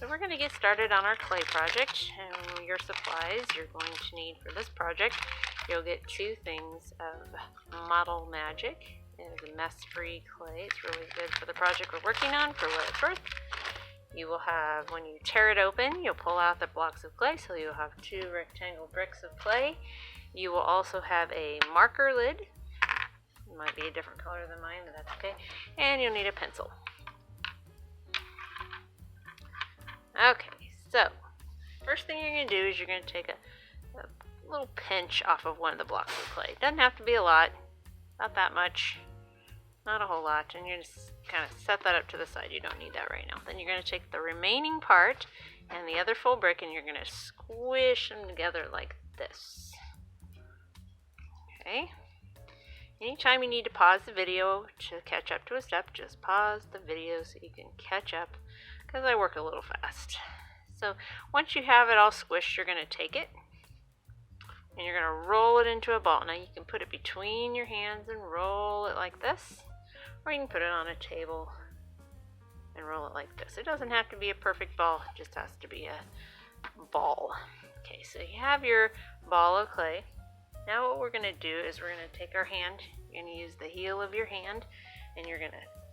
we're going to get started on our clay project, and your supplies you're going to need for this project. You'll get 2 things of Model Magic. It is a mess-free clay. It's really good for the project we're working on, for what it's worth. You will have, when you tear it open, you'll pull out the blocks of clay, so you'll have 2 rectangle bricks of clay. You will also have a marker lid. It might be a different color than mine, but that's okay. And you'll need a pencil. Okay, so first thing you're going to do is you're going to take a little pinch off of one of the blocks of clay. It doesn't have to be a lot, not that much, not a whole lot, and you just kind of set that up to the side. You don't need that right now. Then you're going to take the remaining part and the other full brick, and you're going to squish them together like this. Okay. Anytime you need to pause the video to catch up to a step, just pause the video so you can catch up, because I work a little fast. So once you have it all squished, you're going to take it and you're going to roll it into a ball. Now you can put it between your hands and roll it like this, or you can put it on a table and roll it like this. It doesn't have to be a perfect ball, it just has to be a ball. Okay, so you have your ball of clay. Now what we're going to do is we're going to take our hand, you're going to use the heel of your hand, and you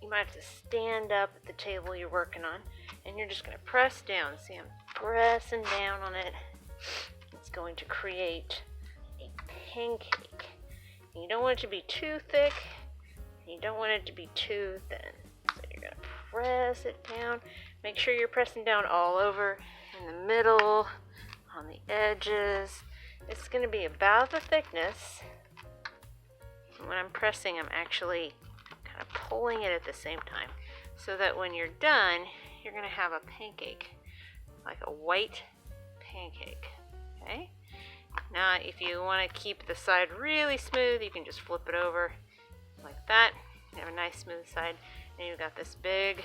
might have to stand up at the table you're working on, and you're just going to press down. See, I'm pressing down on it. It's going to create a pancake. And you don't want it to be too thick, and you don't want it to be too thin. So you're going to press it down. Make sure you're pressing down all over, in the middle, on the edges. It's going to be about the thickness. When I'm pressing, I'm actually kind of pulling it at the same time, so that when you're done, you're going to have a pancake, like a white pancake. Okay? Now, if you want to keep the side really smooth, you can just flip it over like that. You have a nice smooth side, and you've got this big,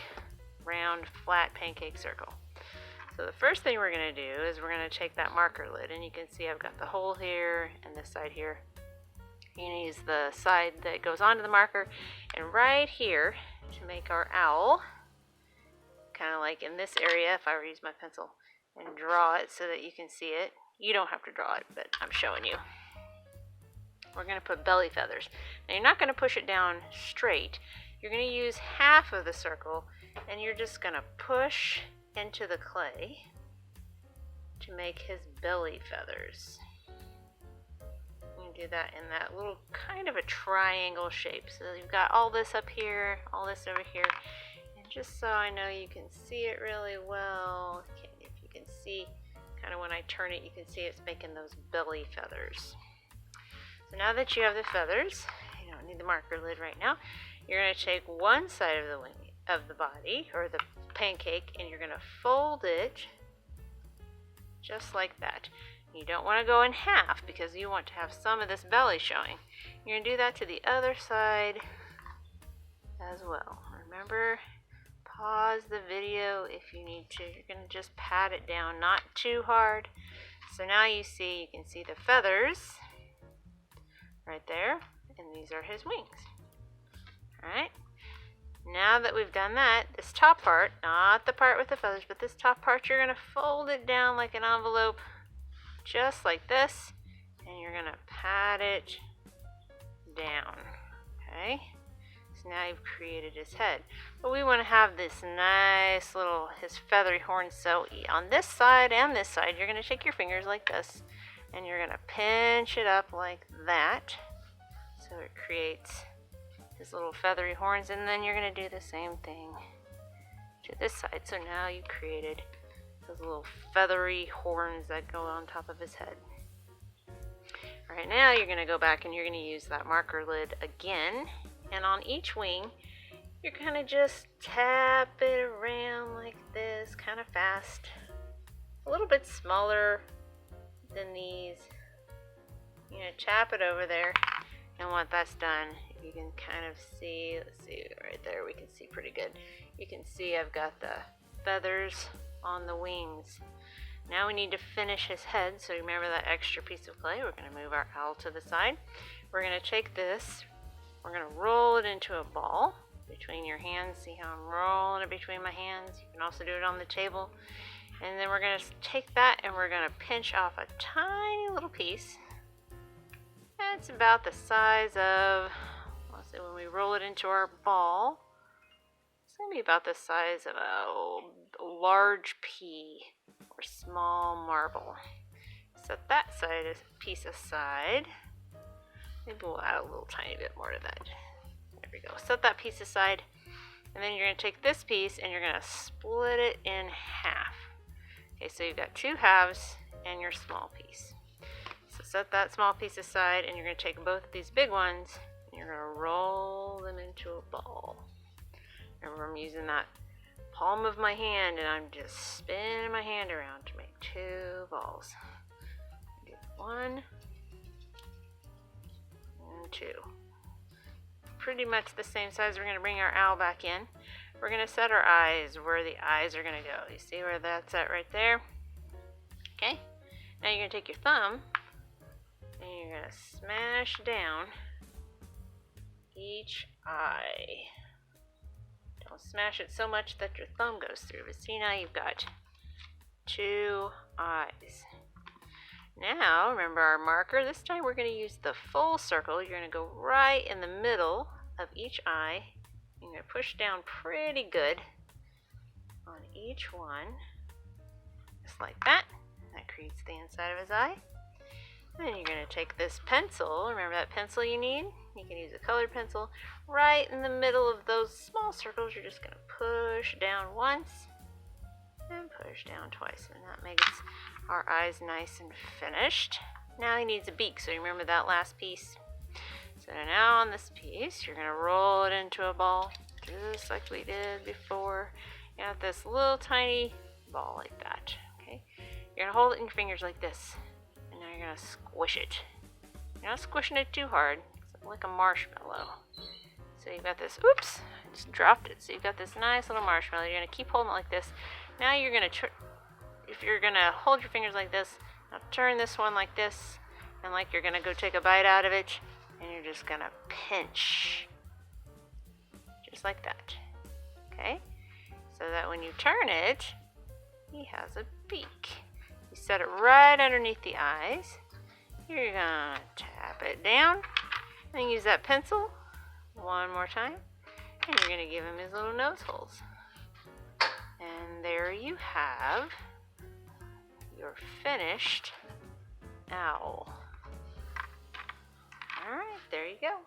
round, flat pancake circle. So the first thing we're going to do is we're going to take that marker lid, and you can see I've got the hole here and this side here. You're going to use the side that goes onto the marker, and right here to make our owl, kind of like in this area, if I were to use my pencil and draw it so that you can see it. You don't have to draw it, but I'm showing you. We're going to put belly feathers. Now you're not going to push it down straight. You're going to use half of the circle, and you're just going to push into the clay to make his belly feathers. You do that in that little kind of a triangle shape. So you've got all this up here, all this over here, and just so I know you can see it really well, if you can see, kind of when I turn it, you can see it's making those belly feathers. So now that you have the feathers, you don't need the marker lid right now. You're going to take one side of the wing, of the body, or the pancake, and you're going to fold it just like that. You don't want to go in half because you want to have some of this belly showing. You're going to do that to the other side as well. Remember, pause the video if you need to. You're going to just pat it down, not too hard. So now you can see the feathers right there, and these are his wings. Alright, now that we've done that, this top part, not the part with the feathers, but this top part, you're going to fold it down like an envelope, just like this, and you're going to pat it down. Okay, so now you've created his head. But we want to have this nice little, his feathery horns. So on this side and this side, you're going to take your fingers like this, and you're going to pinch it up like that, so it creates his little feathery horns. And then you're going to do the same thing to this side. So now you created those little feathery horns that go on top of his head. Alright, now you're going to go back and you're going to use that marker lid again, and on each wing you're kind of just tap it around like this, kind of fast, a little bit smaller than these. You're going to tap it over there, and once that's done, you can kind of see, let's see, right there we can see pretty good. You can see I've got the feathers on the wings. Now we need to finish his head, so remember that extra piece of clay. We're going to move our owl to the side. We're going to take this, we're going to roll it into a ball between your hands. See how I'm rolling it between my hands? You can also do it on the table. And then we're going to take that and we're going to pinch off a tiny little piece. That's about the size of, let's say when we roll it into our ball, it's going to be about the size of a large pea or small marble. Set that piece aside. Maybe we'll add a little tiny bit more to that. There we go. Set that piece aside. And then you're going to take this piece and you're going to split it in half. Okay, so you've got two halves and your small piece. So set that small piece aside and you're going to take both of these big ones and you're going to roll them into a ball. Remember, I'm using that palm of my hand and I'm just spinning my hand around to make two balls. Get one and two. Pretty much the same size. We're going to bring our owl back in. We're going to set our eyes where the eyes are going to go. You see where that's at right there? Okay. Now you're going to take your thumb and you're going to smash down each eye. Don't smash it so much that your thumb goes through. But see, now you've got two eyes. Now, remember our marker. This time we're going to use the full circle. You're going to go right in the middle of each eye. You're going to push down pretty good on each one. Just like that. That creates the inside of his eye. And then you're going to take this pencil. Remember that pencil you need? You can use a colored pencil. Right in the middle of those small circles, you're just going to push down once and push down twice. And that makes our eyes nice and finished. Now he needs a beak, so you remember that last piece. So now on this piece, you're going to roll it into a ball, just like we did before. You have this little tiny ball like that. Okay, you're going to hold it in your fingers like this, and now you're going to squish it. You're not squishing it too hard. It's like a marshmallow. So you've got this, oops, I just dropped it. So you've got this nice little marshmallow. You're going to keep holding it like this. Now you're going to, if you're going to hold your fingers like this, now turn this one like this, and like you're going to go take a bite out of it, and you're just going to pinch, just like that, okay? So that when you turn it, he has a beak. You set it right underneath the eyes. You're going to tap it down, and use that pencil one more time, and you're going to give him his little nose holes. And there you have your finished owl. All right, there you go.